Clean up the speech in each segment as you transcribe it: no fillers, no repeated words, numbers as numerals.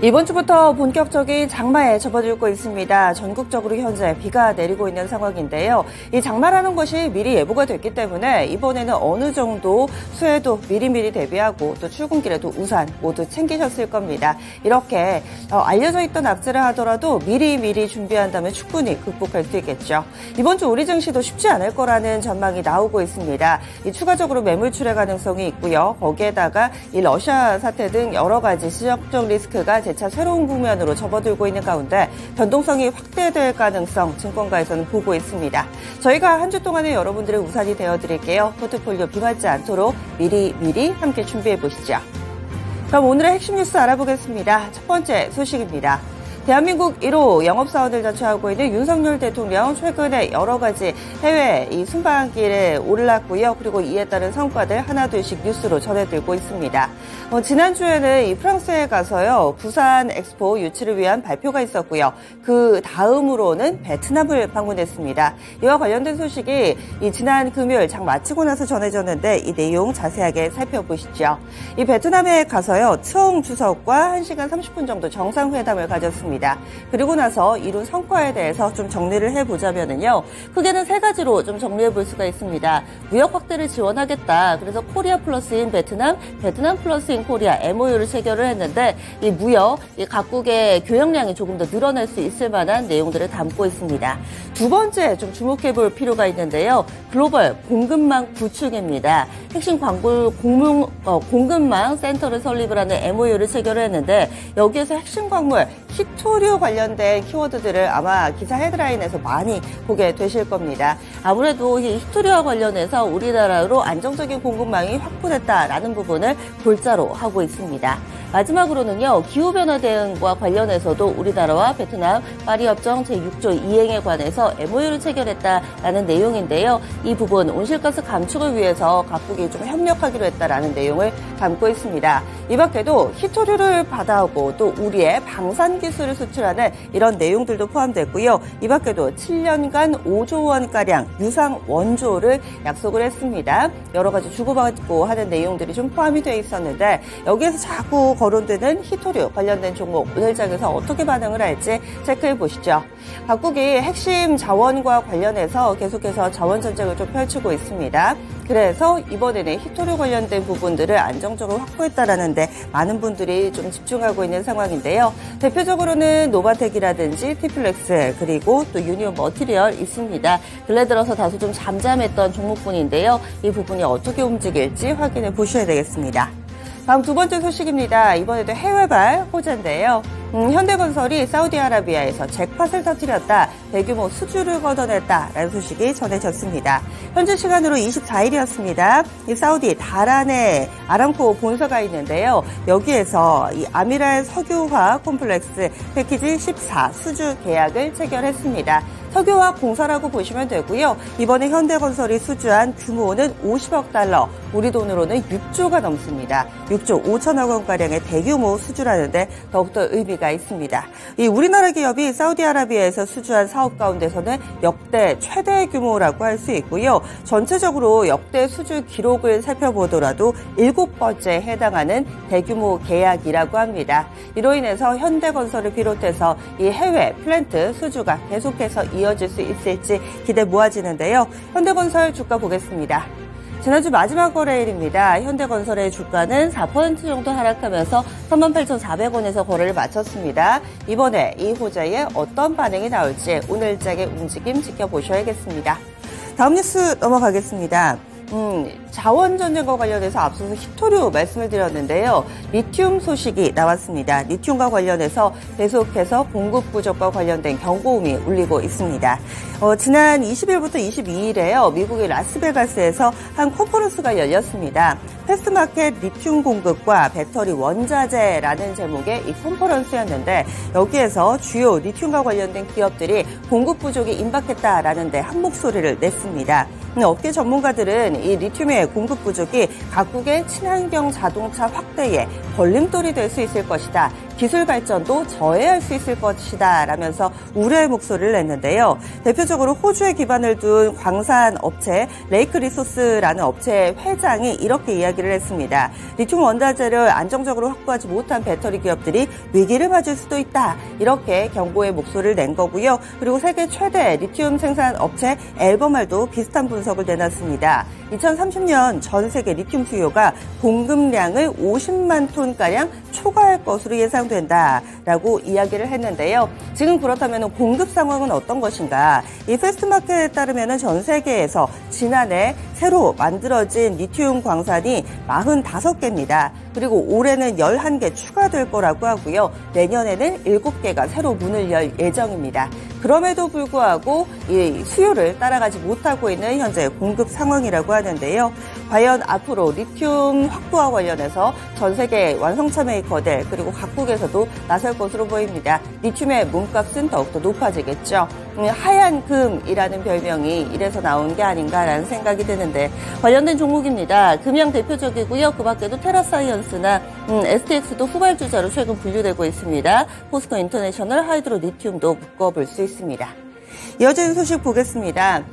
이번 주부터 본격적인 장마에 접어들고 있습니다. 전국적으로 현재 비가 내리고 있는 상황인데요. 이 장마라는 것이 미리 예보가 됐기 때문에 이번에는 어느 정도 수해도 미리미리 대비하고 또 출근길에도 우산 모두 챙기셨을 겁니다. 이렇게 알려져 있던 악재를 하더라도 미리미리 준비한다면 충분히 극복할 수 있겠죠. 이번 주 우리 증시도 쉽지 않을 거라는 전망이 나오고 있습니다. 이 추가적으로 매물출회 가능성이 있고요. 거기에다가 이 러시아 사태 등 여러 가지 지정적 리스크가 재차 새로운 국면으로 접어들고 있는 가운데 변동성이 확대될 가능성 증권가에서는 보고 있습니다. 저희가 한 주 동안에 여러분들의 우산이 되어드릴게요. 포트폴리오 비 맞지 않도록 미리 함께 준비해 보시죠. 그럼 오늘의 핵심 뉴스 알아보겠습니다. 첫 번째 소식입니다. 대한민국 1호 영업사원을 자처하고 있는 윤석열 대통령 최근에 여러 가지 해외 이 순방길에 올랐고요. 그리고 이에 따른 성과들 하나둘씩 뉴스로 전해들고 있습니다. 지난주에는 이 프랑스에 가서요. 부산 엑스포 유치를 위한 발표가 있었고요. 그 다음으로는 베트남을 방문했습니다. 이와 관련된 소식이 이 지난 금요일 장 마치고 나서 전해졌는데 이 내용 자세하게 살펴보시죠. 이 베트남에 가서요. 츠옹 주석과 1시간 30분 정도 정상회담을 가졌습니다. 그리고 나서 이룬 성과에 대해서 좀 정리를 해보자면요. 크게는 세 가지로 좀 정리해볼 수가 있습니다. 무역 확대를 지원하겠다. 그래서 코리아 플러스인 베트남, 베트남 플러스인 코리아 MOU를 체결을 했는데 이 무역, 이 각국의 교역량이 조금 더 늘어날 수 있을 만한 내용들을 담고 있습니다. 두 번째 좀 주목해볼 필요가 있는데요. 글로벌 공급망 구축입니다. 핵심 공급망 센터를 설립을 하는 MOU를 체결을 했는데 여기에서 핵심 광물 히토류 관련된 키워드들을 아마 기사 헤드라인에서 많이 보게 되실 겁니다. 아무래도 이 히토류와 관련해서 우리나라로 안정적인 공급망이 확보됐다라는 부분을 골자로 하고 있습니다. 마지막으로는요. 기후변화 대응과 관련해서도 우리나라와 베트남 파리협정 제6조 이행에 관해서 MOU를 체결했다라는 내용인데요. 이 부분 온실가스 감축을 위해서 각국이 좀 협력하기로 했다라는 내용을 담고 있습니다. 이 밖에도 히토류를 받아오고 또 우리의 방산 기술을 수출하는 이런 내용들도 포함됐고요. 이 밖에도 7년간 5조 원가량 유상 원조를 약속을 했습니다. 여러 가지 주고받고 하는 내용들이 좀 포함이 되어 있었는데 여기에서 자꾸 거론되는 히토류 관련된 종목 오늘 장에서 어떻게 반응을 할지 체크해 보시죠. 각국이 핵심 자원과 관련해서 계속해서 자원 전쟁을 좀 펼치고 있습니다. 그래서 이번에는 히토류 관련된 부분들을 안정적으로 확보했다라는데 많은 분들이 좀 집중하고 있는 상황인데요. 대표적으로는 노바텍이라든지 티플렉스 그리고 또 유니온 머티리얼 있습니다. 근래 들어서 다소 좀 잠잠했던 종목군인데요. 이 부분이 어떻게 움직일지 확인해 보셔야 되겠습니다. 다음 두 번째 소식입니다. 이번에도 해외발 호재인데요. 현대건설이 사우디아라비아에서 잭팟을 터뜨렸다. 대규모 수주를 걷어냈다라는 소식이 전해졌습니다. 현지 시간으로 24일이었습니다. 이 사우디 다란에 아람코 본사가 있는데요. 여기에서 이 아미랄 석유화학 콤플렉스 패키지 14 수주 계약을 체결했습니다. 석유화학 공사라고 보시면 되고요. 이번에 현대건설이 수주한 규모는 50억 달러, 우리 돈으로는 6조가 넘습니다. 6조 5천억 원가량의 대규모 수주라는데 더욱더 의미가 있습니다. 이 우리나라 기업이 사우디아라비아에서 수주한 사업 가운데서는 역대 최대 규모라고 할 수 있고요. 전체적으로 역대 수주 기록을 살펴보더라도 7번째에 해당하는 대규모 계약이라고 합니다. 이로 인해서 현대건설을 비롯해서 이 해외 플랜트 수주가 계속해서 이어질 수 있을지 기대 모아지는데요. 현대건설 주가 보겠습니다. 지난주 마지막 거래일입니다. 현대건설의 주가는 4% 정도 하락하면서 38,400원에서 거래를 마쳤습니다. 이번에 이 호재에 어떤 반응이 나올지 오늘장의 움직임 지켜보셔야겠습니다. 다음 뉴스 넘어가겠습니다. 자원 전쟁과 관련해서 앞서서 히토류 말씀을 드렸는데요. 리튬 소식이 나왔습니다. 리튬과 관련해서 계속해서 공급 부족과 관련된 경고음이 울리고 있습니다. 지난 20일부터 22일에요. 미국의 라스베가스에서 한 컨퍼런스가 열렸습니다. 패스트마켓 리튬 공급과 배터리 원자재라는 제목의 이 컨퍼런스였는데 여기에서 주요 리튬과 관련된 기업들이 공급 부족이 임박했다라는 데 한 목소리를 냈습니다. 업계 전문가들은 이 리튬의 공급 부족이 각국의 친환경 자동차 확대에 걸림돌이 될 수 있을 것이다. 기술 발전도 저해할 수 있을 것이다 라면서 우려의 목소리를 냈는데요. 대표적으로 호주에 기반을 둔 광산 업체 레이크 리소스라는 업체의 회장이 이렇게 이야기를 했습니다. 리튬 원자재를 안정적으로 확보하지 못한 배터리 기업들이 위기를 맞을 수도 있다. 이렇게 경고의 목소리를 낸 거고요. 그리고 세계 최대 리튬 생산 업체 앨버말도 비슷한 분석을 내놨습니다. 2030년 전 세계 리튬 수요가 공급량을 50만 톤가량 초과할 것으로 예상된다라고 이야기를 했는데요. 지금 그렇다면 공급 상황은 어떤 것인가? 이 패스트마켓에 따르면 전 세계에서 지난해 새로 만들어진 리튬 광산이 45개입니다. 그리고 올해는 11개 추가될 거라고 하고요. 내년에는 7개가 새로 문을 열 예정입니다. 그럼에도 불구하고 이 수요를 따라가지 못하고 있는 현재 공급 상황이라고 하는데요. 과연 앞으로 리튬 확보와 관련해서 전 세계 완성차 메이커들 그리고 각국에서도 나설 것으로 보입니다. 리튬의 몸값은 더욱더 높아지겠죠. 하얀 금이라는 별명이 이래서 나온 게 아닌가라는 생각이 드는데 관련된 종목입니다. 금양 대표적이고요. 그 밖에도 테라사이언스나 STX도 후발주자로 최근 분류되고 있습니다. 포스코 인터내셔널 하이드로 리튬도 묶어볼 수 있습니다. 이어지는 소식 보겠습니다.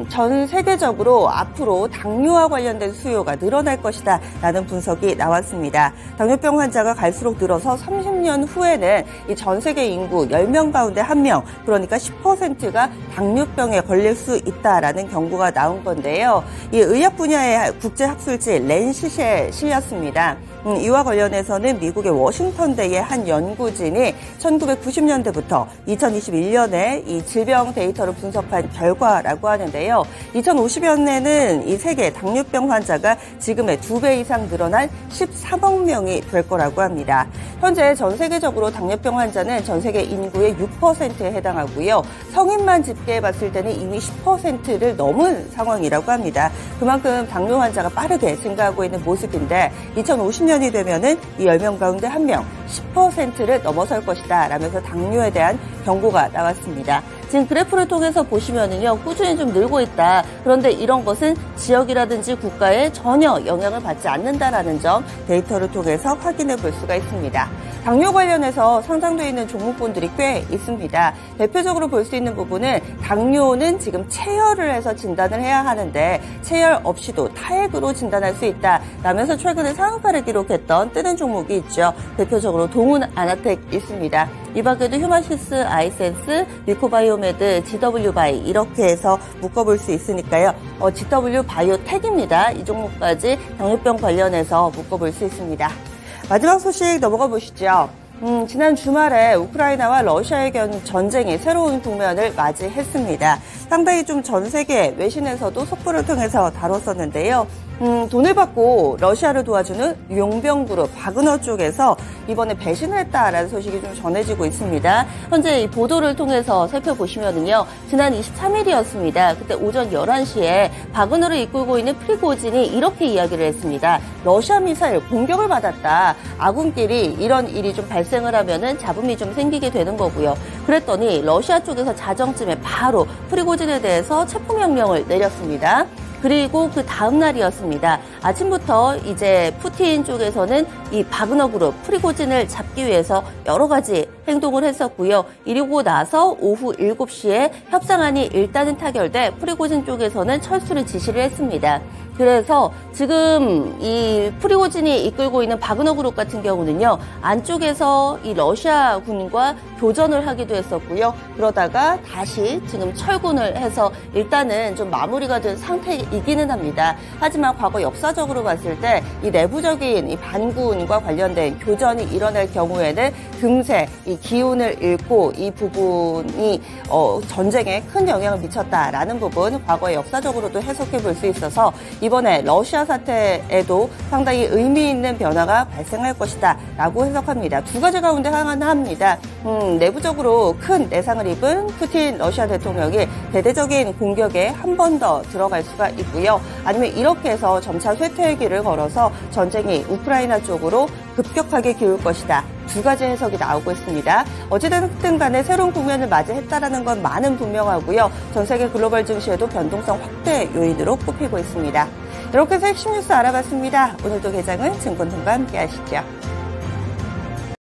전 세계적으로 앞으로 당뇨와 관련된 수요가 늘어날 것이다 라는 분석이 나왔습니다. 당뇨병 환자가 갈수록 늘어서 30년 후에는 이 전 세계 인구 10명 가운데 1명, 그러니까 10%가 당뇨병에 걸릴 수 있다라는 경고가 나온 건데요. 이 의학 분야의 국제학술지 랜시시에 실렸습니다. 이와 관련해서는 미국의 워싱턴대의 한 연구진이 1990년대부터 2021년에 이 질병 데이터를 분석한 결과라고 하는데요. 2050년에는 이 세계 당뇨병 환자가 지금의 2배 이상 늘어난 13억 명이 될 거라고 합니다. 현재 전 세계적으로 당뇨병 환자는 전 세계 인구의 6%에 해당하고요. 성인만 집계해 봤을 때는 이미 10%를 넘은 상황이라고 합니다. 그만큼 당뇨 환자가 빠르게 증가하고 있는 모습인데 2050년이 되면은 이 10명 가운데 1명, 10%를 넘어설 것이다 라면서 당뇨에 대한 경고가 나왔습니다. 지금 그래프를 통해서 보시면은요, 꾸준히 좀 늘고 있다. 그런데 이런 것은 지역이라든지 국가에 전혀 영향을 받지 않는다라는 점 데이터를 통해서 확인해 볼 수가 있습니다. 당뇨 관련해서 상장되어 있는 종목군들이 꽤 있습니다. 대표적으로 볼 수 있는 부분은 당뇨는 지금 체열을 해서 진단을 해야 하는데 체열 없이도 타액으로 진단할 수 있다라면서 최근에 상한가를 기록했던 뜨는 종목이 있죠. 대표적으로 동훈 아나텍 있습니다. 이 밖에도 휴마시스, 아이센스, 리코바이오메드, GW바이 이렇게 해서 묶어볼 수 있으니까요. GW바이오텍입니다. 이 종목까지 당뇨병 관련해서 묶어볼 수 있습니다. 마지막 소식 넘어가 보시죠. 지난 주말에 우크라이나와 러시아의 전쟁이 새로운 국면을 맞이했습니다. 상당히 좀 전 세계 외신에서도 속보를 통해서 다뤘었는데요. 돈을 받고 러시아를 도와주는 용병그룹 바그너 쪽에서 이번에 배신을 했다라는 소식이 좀 전해지고 있습니다. 현재 이 보도를 통해서 살펴보시면은요, 지난 23일이었습니다. 그때 오전 11시에 바그너를 이끌고 있는 프리고진이 이렇게 이야기를 했습니다. 러시아 미사일 공격을 받았다. 아군끼리 이런 일이 좀 발생을 하면은 잡음이 좀 생기게 되는 거고요. 그랬더니 러시아 쪽에서 자정쯤에 바로 프리고진에 대해서 체포명령을 내렸습니다. 그리고 그 다음 날이었습니다. 아침부터 이제 푸틴 쪽에서는 이 바그너 그룹 프리고진을 잡기 위해서 여러 가지 행동을 했었고요. 이러고 나서 오후 7시에 협상안이 일단은 타결돼 프리고진 쪽에서는 철수를 지시를 했습니다. 그래서 지금 이 프리고진이 이끌고 있는 바그너 그룹 같은 경우는요, 안쪽에서 이 러시아 군과 교전을 하기도 했었고요. 그러다가 다시 지금 철군을 해서 일단은 좀 마무리가 된 상태이기는 합니다. 하지만 과거 역사적으로 봤을 때 이 내부적인 이 반군과 관련된 교전이 일어날 경우에는 금세 이 기운을 잃고 이 부분이 전쟁에 큰 영향을 미쳤다라는 부분 과거의 역사적으로도 해석해 볼 수 있어서 이번에 러시아 사태에도 상당히 의미 있는 변화가 발생할 것이다 라고 해석합니다. 두 가지 가운데 하나입니다. 내부적으로 큰 내상을 입은 푸틴 러시아 대통령이 대대적인 공격에 한 번 더 들어갈 수가 있고요. 아니면 이렇게 해서 점차 쇠퇴의 길을 걸어서 전쟁이 우크라이나 쪽으로 급격하게 기울 것이다. 두 가지 해석이 나오고 있습니다. 어찌됐든 간에 새로운 국면을 맞이했다는 건 많은 분명하고요. 전 세계 글로벌 증시에도 변동성 확대 요인으로 꼽히고 있습니다. 이렇게 해서 핵심 뉴스 알아봤습니다. 오늘도 개장은 증권통과 함께 하시죠.